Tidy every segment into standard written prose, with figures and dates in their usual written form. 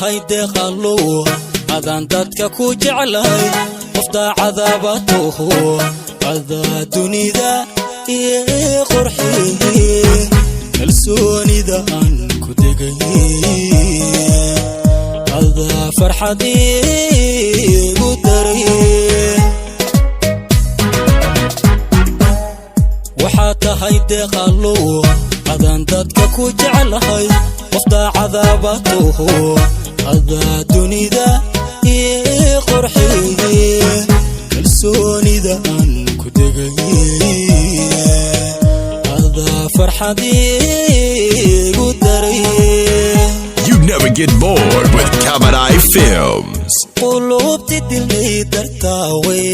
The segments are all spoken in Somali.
tahay deeqalo adan dadka ku jeclay qofta cadaabatuhu ada dunida ee qurxiye kalsoonida aan ku degay ada farxadii gu daray waxa tahay deeqalo adan dadka ku jeclay qofta cadaabatuhu ada dunida ee qurxiye kalsoonida aan ku degay ada farxadii gu daray. You never get bored with Kamadai Films. qulubti dilay dartaway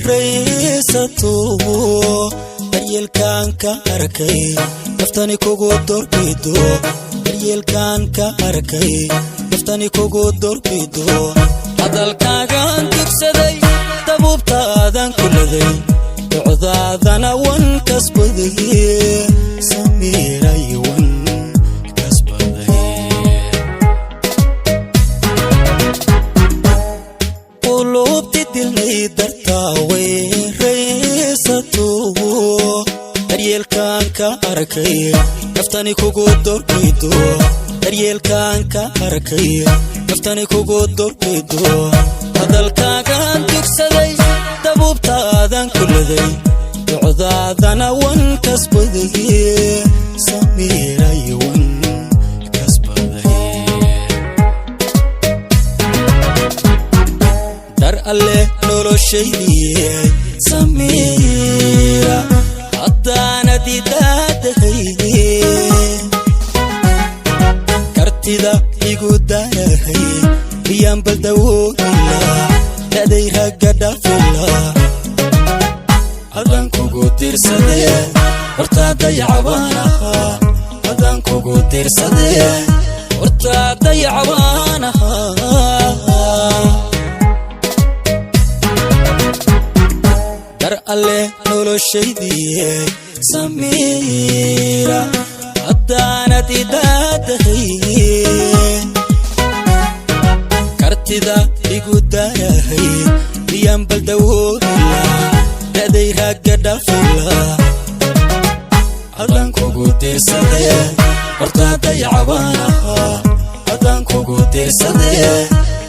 raysato daryeelkan ka arkay naftani kugu dorbido daryeelkan ka arkay naftani kugu dorbido hadalkaagan dugsaday dabuubtaadan kuladay ducdaadana wan kasbaday samiiray wan kasbaday qulubti dilay dartaway raysato daryeelkan ka arkay naftani kugu dorbido daryeelkan ka arkay naftani kugu dorbido hadalkaagan dugsaday dabuubtaadan kuladay ducdaadana wan kasbaday samiiray wan kasbaday dar alle noloshaydiye samiira haddaanadi daadahay kartida igu darahay miyaan baldawoogila daday ragga dhafila haddaan kugu tiirsadee hortaa dayacabaanaha haddaan kugu tiirsadee hortaa dayacabaanaha dar alle noloshaydiye samiira haddaanadi daadahay kartida igu darahay miyaan baldawoogila daday ragga dhafila haddaan kugu tiirsadee hortaa dayacabaanaha haddaan kugu tiirsadee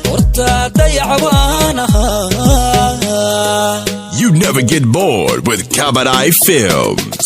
hortaa dayacabaanaha. You never get bored with Kamadai Films.